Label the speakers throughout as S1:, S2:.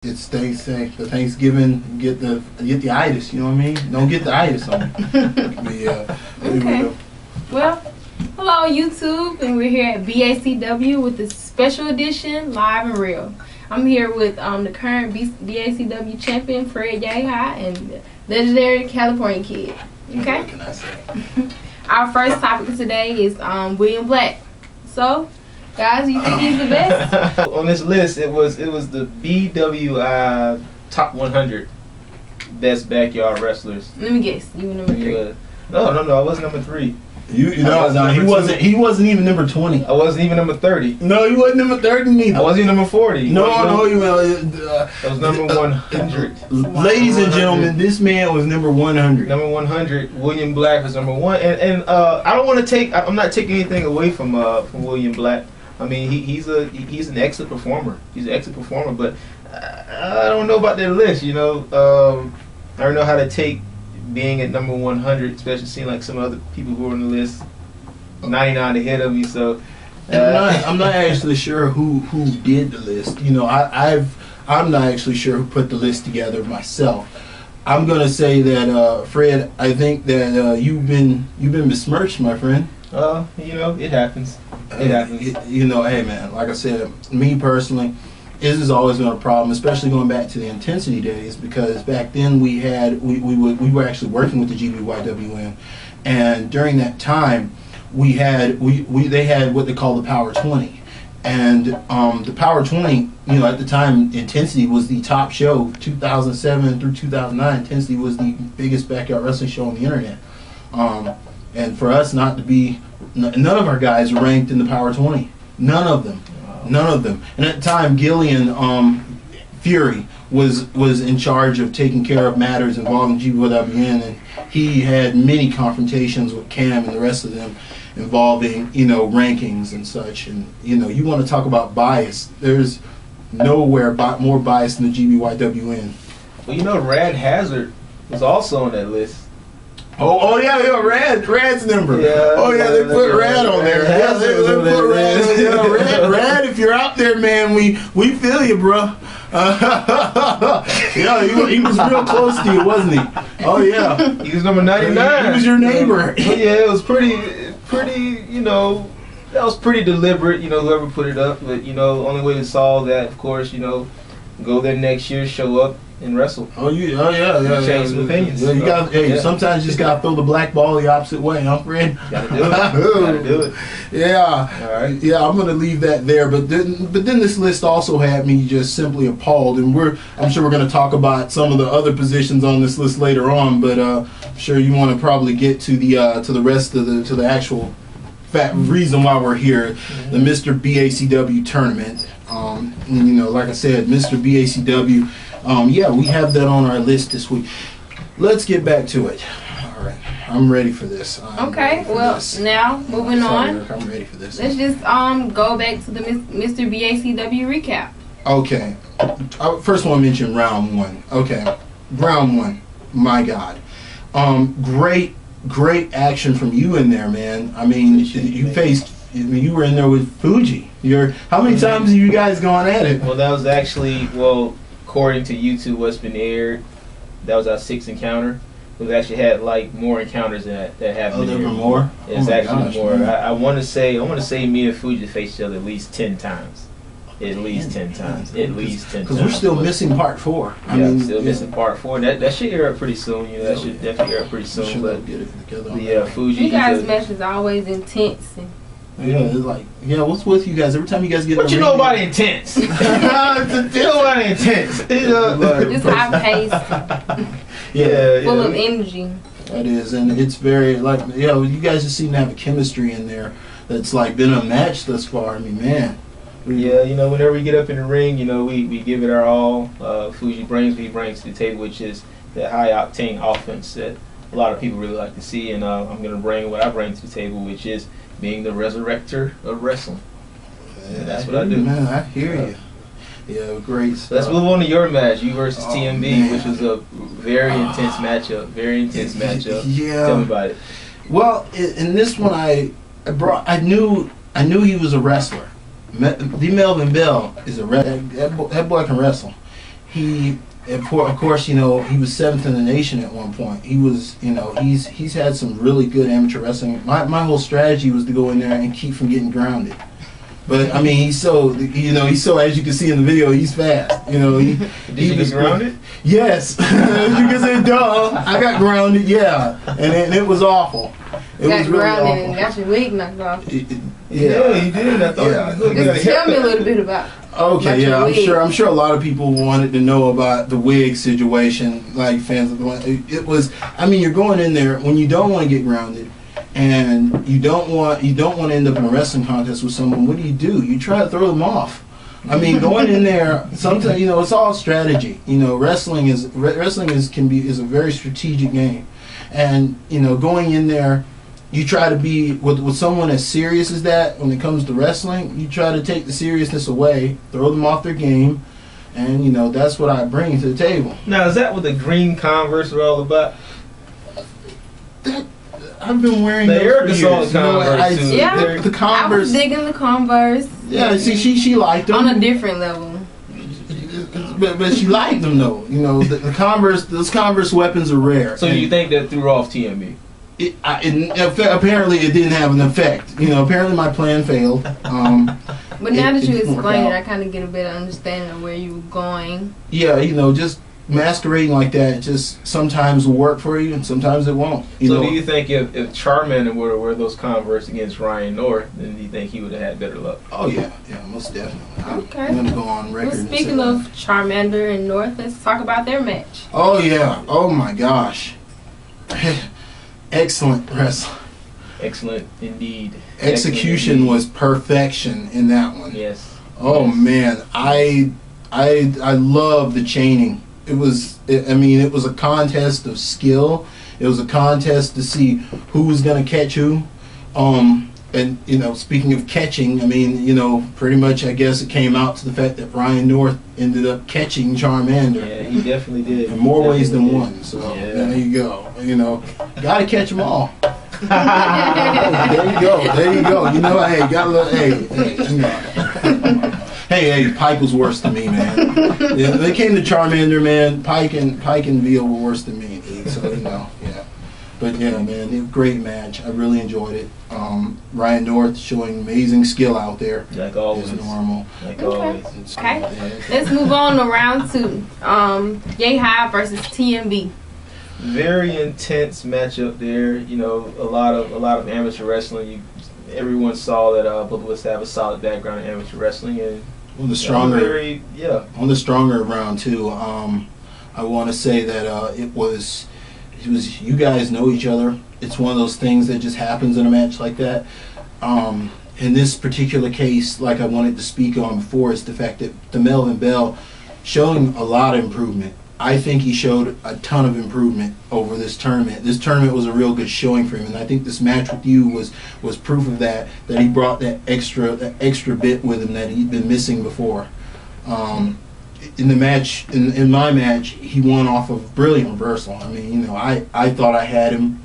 S1: It's they say the Thanksgiving get the itis. You know what I mean? Don't get the itis on. But yeah.
S2: Okay. Well, hello YouTube, and we're here at BACW with the special edition, live and real. I'm here with the current BACW champion, Fred Yehi, and legendary California kid. Okay.
S1: What can I say?
S2: Our first topic today is William Black. So, guys, you think he's the best?
S3: On this list, it was the BWI top 100 best backyard wrestlers.
S2: Let me guess. You were number 3.
S3: No, I was number 3.
S1: He wasn't even number 20.
S3: I wasn't even number 30.
S1: No, he wasn't number 30 neither.
S3: I wasn't even number 40.
S1: No,
S3: I was number 100.
S1: Ladies and gentlemen, this man was number 100.
S3: Number 100. William Black was number 1. And I don't want to take. I'm not taking anything away from William Black. I mean, he's an excellent performer. He's an excellent performer, but I don't know about that list. You know, I don't know how to take being at number 100, especially seeing like some other people who are on the list 99 ahead of me. So
S1: I'm not actually sure who did the list. You know, I'm not actually sure who put the list together myself. I'm gonna say that Fred, I think that you've been besmirched, my friend.
S3: You know, it happens. It happens.
S1: You know, hey man, like I said, me personally, this has always been a problem, especially going back to the intensity days, because back then we were actually working with the GBYWN, and during that time they had what they call the Power 20, and the Power 20, you know, at the time Intensity was the top show. 2007 through 2009, Intensity was the biggest backyard wrestling show on the internet, and for us not to be, none of our guys were ranked in the Power 20, none of them. None of them. And at the time, Gillian Fury was in charge of taking care of matters involving GBWN, and he had many confrontations with Cam and the rest of them involving, you know, rankings and such. And you know, you want to talk about bias? There's nowhere more bias than the GBYWN.
S3: Well, you know, Rad Hazard was also on that list.
S1: Oh yeah, Rad's number.
S3: Yeah,
S1: oh yeah, they put Rad on there. Yeah, they put Rad. Yeah, Rad, if you're out there, man, we feel you, bro. Yeah, he was real close to you, wasn't he? Oh yeah,
S3: He was number 99.
S1: He was your neighbor.
S3: Yeah, it was pretty. You know, that was pretty deliberate. You know, whoever put it up, but you know, only way to solve that, of course, you know, go there next year, show up and wrestle.
S1: Yeah.
S3: Change some opinions.
S1: Yeah, you got. Hey, sometimes you just gotta throw the black ball the opposite way, huh, Fred?
S3: Gotta do it. Gotta do it.
S1: Yeah.
S3: All right.
S1: Yeah, I'm gonna leave that there. But then this list also had me just simply appalled, and I'm sure we're gonna talk about some of the other positions on this list later on. But I'm sure you want to probably get to the rest of the actual reason why we're here, the Mr BACW tournament. You know, like I said, Mr BACW. Yeah, we have that on our list this week. Let's get back to it. All right, I'm ready for this.
S2: Now moving on.
S1: I'm ready for this.
S2: Let's just go back to the Mr BACW recap.
S1: Okay, I first want to mention round 1. Okay, round 1. My God, great action from you in there, man. I mean, you were in there with Fuji. How many times have you guys gone at it?
S3: Well, that was actually, according to YouTube, what's been aired, that was our 6th encounter. We've actually had like more encounters that have been aired.
S1: Oh, there were more?
S3: It's actually more. I want to say me and Fuji faced each other at least 10 times. At least 10 times. At least 10 times.
S1: Because we're still missing part 4.
S3: Still missing part 4. That should air up pretty soon. You know, that should definitely air up pretty soon. But
S1: get it together.
S3: Yeah, Fuji.
S2: You guys' matches are always intense.
S1: Yeah, it's like, what's with you guys? Every time you guys get
S3: what you know about intense? You know about intense.
S2: Just high paced.
S1: Yeah,
S2: full of energy.
S1: That is, and it's very like, you guys just seem to have a chemistry in there that's like been unmatched thus far. I mean, man.
S3: Yeah, you know, whenever we get up in the ring, you know, we give it our all. Fuji brings what he brings to the table, which is that high octane offense that a lot of people really like to see, and I'm gonna bring what I bring to the table, which is being the resurrector of wrestling. Yeah, that's what I do.
S1: Man, I hear you. Yeah, great stuff.
S3: Let's move on to your match, you versus TMB, which was a very intense matchup. Very intense matchup.
S1: Yeah.
S3: Tell me about it.
S1: Well, in this one, I knew he was a wrestler. The Melvin Bell is that boy can wrestle. he, of course, you know, he was 7th in the nation at one point. He was, you know, he's had some really good amateur wrestling. My whole strategy was to go in there and keep from getting grounded. But I mean, he's so, you know, as you can see in the video, he's fast. You know,
S3: Did you get grounded?
S1: Yes, as you can see, duh, I got grounded. Yeah, and it was awful. It
S2: got
S1: was really
S2: grounded
S1: awful.
S2: and got your wig knocked off.
S3: Yeah, he did. I thought
S1: Yeah.
S2: Just tell me a little bit about
S1: Okay, yeah,
S2: your wig.
S1: I'm sure a lot of people wanted to know about the wig situation, like fans of the one. It was, I mean, you're going in there when you don't want to get grounded, and you don't want to end up in a wrestling contest with someone. What do? You try to throw them off. I mean, going in there, sometimes, you know, it's all strategy. You know, wrestling is a very strategic game, and you know, going in there, you try to be with someone as serious as that when it comes to wrestling. You try to take the seriousness away, throw them off their game, and you know, that's what I bring to the table.
S3: Now, is that what the green Converse are all about?
S1: I've been wearing
S3: The
S1: those
S3: Erica
S1: for
S3: saw
S1: years.
S3: the
S1: You know,
S3: Converse, too.
S2: Yeah,
S1: the
S2: I
S1: Converse.
S2: was digging the Converse.
S1: Yeah, see, she liked them.
S2: On a different level.
S1: But she liked them though. You know, the Converse, those Converse weapons are rare.
S3: So you think that threw off TMB?
S1: Apparently it didn't have an effect. You know, apparently my plan failed.
S2: But now that you
S1: didn't work
S2: explain it,
S1: out.
S2: I kind of get a better understanding of where you were going.
S1: Yeah, you know, just masquerading like that just sometimes will work for you and sometimes it won't. You
S3: So
S1: know,
S3: do you think if Charmander were to wear those Converse against Ryan North, then do you think he would have had better luck?
S1: oh yeah, most definitely.
S2: Okay.
S1: I'm gonna go on record.
S2: Well,
S1: and say
S2: speaking
S1: that.
S2: of Charmander and North, let's talk about their match.
S1: Oh yeah, oh my gosh, excellent wrestling.
S3: Excellent indeed.
S1: Execution
S3: Excellent
S1: was perfection in that one.
S3: indeed. Yes.
S1: Oh man, I love the chaining. It was a contest of skill. It was a contest to see who was gonna catch who. And you know, speaking of catching, I mean, you know, pretty much I guess it came out to the fact that Ryan North ended up catching Charmander
S3: Yeah, he definitely did.
S1: in more ways than
S3: Definitely
S1: one. So
S3: Yeah.
S1: there you go. You know, gotta catch them all. There you go. There you go. You know, hey, got a little, hey, you know. Hey, Pike was worse than me, man. Yeah, they came to Charmander, man. Pike and Veal were worse than me. So you know, yeah. But yeah, man, it was a great match. I really enjoyed it. Ryan North showing amazing skill out there.
S3: Like always.
S1: As normal.
S3: Like
S2: Okay.
S3: always.
S2: Okay.
S1: Yeah.
S2: Let's move on to round 2. Yehi versus TMB.
S3: Very intense matchup there. You know, a lot of amateur wrestling. Everyone saw that both of us have a solid background in amateur wrestling, and
S1: On the stronger,
S3: yeah.
S1: on the stronger round too. I want to say that it was you guys know each other. It's one of those things that just happens in a match like that. In this particular case, like I wanted to speak on before, is the fact that the Melvin Bell showing a lot of improvement. I think he showed a ton of improvement over this tournament. This tournament was a real good showing for him, and I think this match with you was proof of that. That he brought that extra bit with him that he'd been missing before. In the match, in my match, he won off of brilliant reversal. I mean, you know, I thought I had him.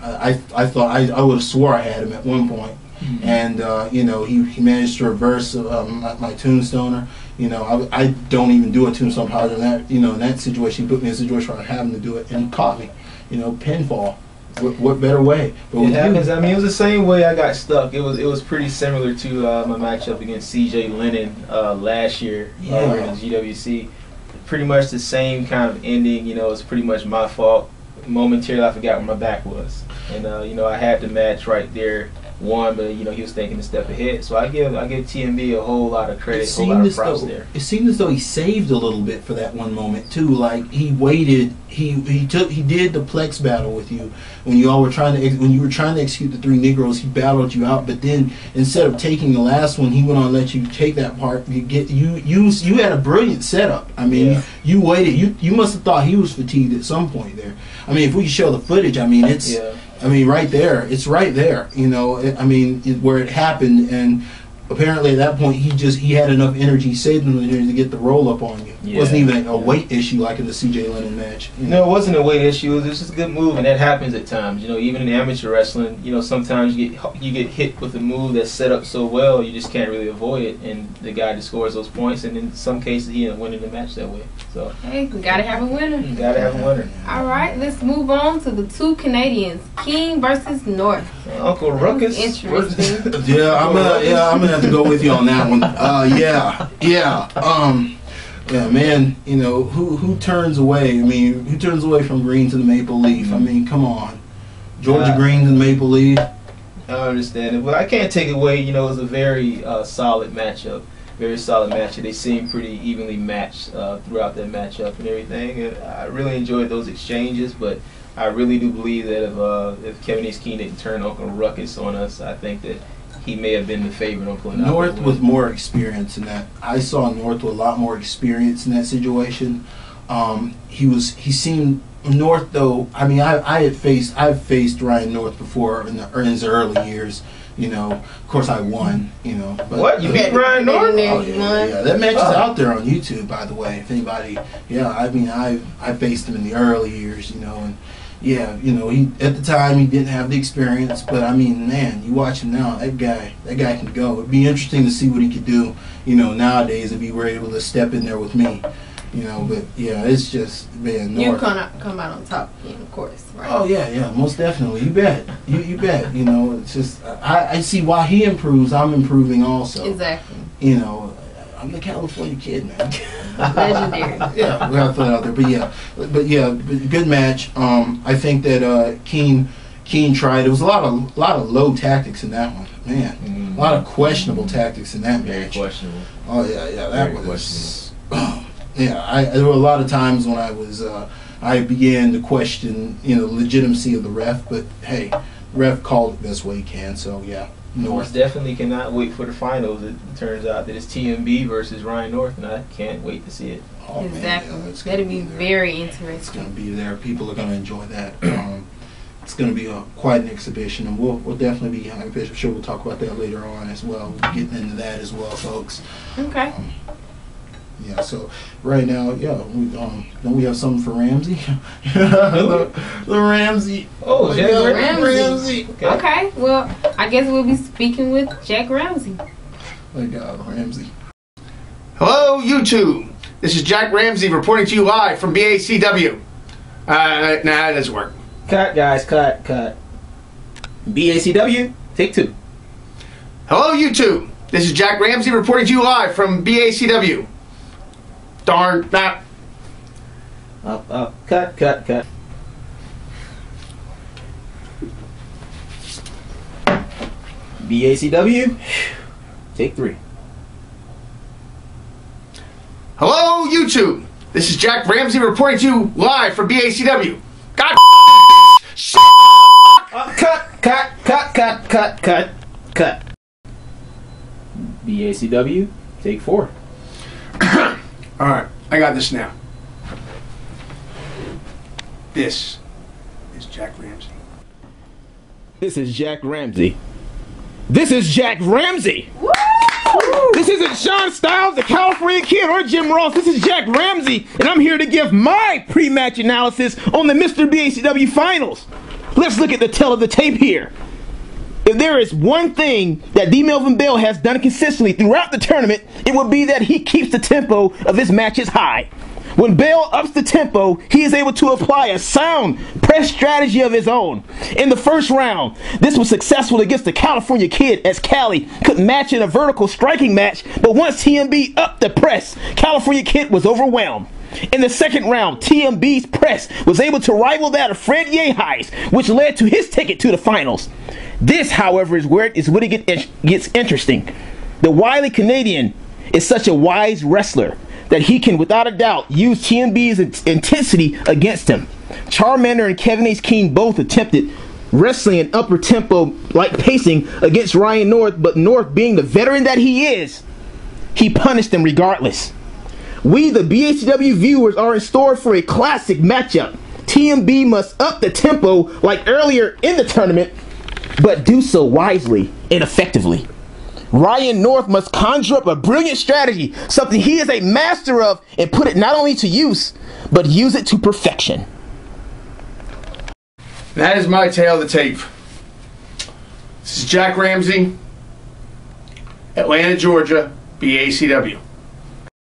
S1: I thought I would have swore I had him at one point. And you know, he managed to reverse my tombstoner. You know, I don't even do a tombstone power in that. You know, in that situation, he put me in a situation where I had him to do it, and he caught me. You know, pinfall. What better way? But
S3: It happens. I mean, it was the same way I got stuck. It was pretty similar to my matchup against CJ Lennon last year over in the GWC. Pretty much the same kind of ending. You know, it's pretty much my fault. Momentarily, I forgot where my back was, and you know, I had the match right there. Won, but you know, he was thinking a step ahead. So I give TMB a whole lot of credit, a whole lot of props there.
S1: It seemed as though he saved a little bit for that one moment too. Like he waited, he did the plex battle with you when you were trying to execute the 3 Negroes. He battled you out, but then instead of taking the last one, he went on to let you take that part. You had a brilliant setup. I mean,
S3: Yeah.
S1: you waited. You must have thought he was fatigued at some point there. I mean, if we show the footage, I mean, it's.
S3: Yeah.
S1: I mean, right there, it's right there. You know, where it happened, and apparently at that point he had enough energy, saved enough energy to get the roll up on you. It wasn't even a weight issue like in the CJ Lennon match.
S3: No, it wasn't a weight issue. It was just a good move, and that happens at times. You know, even in amateur wrestling, you know, sometimes you get hit with a move that's set up so well, you just can't really avoid it, and the guy just scores those points. And in some cases, he ended up winning the match that way. So,
S2: hey, we gotta have a winner.
S3: You gotta have a winner.
S2: All right, let's move on to the two Canadians, King versus North.
S3: Uncle Ruckus.
S2: Interesting.
S1: I'm gonna have to go with you on that one. Yeah, man, you know, who turns away? I mean, who turns away from green to the maple leaf? I mean, come on. Georgia green to the maple leaf.
S3: I understand it. But I can't take away, you know, it was a very solid matchup. Very solid matchup. They seemed pretty evenly matched throughout that matchup and everything. I really enjoyed those exchanges, but I really do believe that if Kevin H. King didn't turn Uncle Ruckus on us, I think that he may have been the favorite on pulling out.
S1: North with more experience in that. I saw North with a lot more experience in that situation. He seemed North though. I mean, I've faced Ryan North before in his early years. You know, of course I won. You know, but,
S3: what you beat Ryan North?
S1: Oh yeah. That match is out there on YouTube, by the way. If anybody, I mean, I faced him in the early years. You know, and. Yeah, you know, he at the time he didn't have the experience, but I mean, man, you watch him now, that guy can go. It'd be interesting to see what he could do, you know, nowadays if he were able to step in there with me, you know. But yeah, it's just, man, North.
S2: You come out on top, of course, right?
S1: Oh yeah, most definitely. You bet, you bet. You know, it's just I see why he improves. I'm improving also.
S2: Exactly.
S1: You know. I'm the California kid, man.
S2: Legendary.
S1: Yeah, we gotta throw it out there. But good match. I think that Keen tried. It was a lot of low tactics in that one, man. A lot of questionable tactics in that
S3: Very
S1: match.
S3: questionable.
S1: Oh yeah, that
S3: Very
S1: was. There were a lot of times when I began to question, you know, the legitimacy of the ref. But hey, the ref called it the best way he can. So yeah.
S3: North definitely cannot wait for the finals. It turns out that it's TMB versus Ryan North, and I can't wait to see it.
S2: Oh, exactly. That'll be very interesting.
S1: It's going to be there. People are going to enjoy that. It's going to be quite an exhibition, and we'll definitely be. I'm sure we'll talk about that later on as well. We'll be getting into that as well, folks.
S2: Okay.
S1: Yeah, so right now, don't we have something for Ramsey? the Ramsey.
S3: Oh, Jack
S2: Ramsey. Okay, well, I guess we'll be speaking with Jack Ramsey.
S1: My God, Ramsey.
S4: Hello, YouTube. This is Jack Ramsey reporting to you live from BACW. That doesn't work.
S3: Cut, guys, cut. BACW, take 2.
S4: Hello, YouTube. This is Jack Ramsey reporting to you live from BACW. Darn, nah.
S3: Up, cut. BACW, take 3.
S4: Hello, YouTube. This is Jack Ramsey reporting to you live from BACW. God.
S3: Cut. BACW, take 4.
S4: Alright, I got this now. This is Jack Ramsey.
S3: This is Jack Ramsey. This is Jack Ramsey.
S2: Woo!
S3: This isn't Sean Styles, the California Kid, or Jim Ross. This is Jack Ramsey, and I'm here to give my pre-match analysis on the Mr. BACW finals. Let's look at the tail of the tape here. If there is one thing that D. Melvin Bell has done consistently throughout the tournament, it would be that he keeps the tempo of his matches high. When Bell ups the tempo, he is able to apply a sound press strategy of his own. In the first round, this was successful against the California Kid, as Cali could match in a vertical striking match, but once TMB upped the press, California Kid was overwhelmed. In the second round, TMB's press was able to rival that of Fred Yehi's, which led to his ticket to the finals. This, however, is where it gets interesting. The wily Canadian is such a wise wrestler that he can, without a doubt, use TMB's intensity against him. Charmander and Kevin H. King both attempted wrestling an upper tempo like pacing against Ryan North, but North, being the veteran that he is, he punished them regardless. We, the BACW viewers, are in store for a classic matchup. TMB must up the tempo like earlier in the tournament, but do so wisely and effectively.
S5: Ryan North must conjure up a brilliant strategy, something he is a master of, and put it not only to use, but use it to perfection.
S4: That is my tale of the tape. This is Jack Ramsey, Atlanta, Georgia, BACW.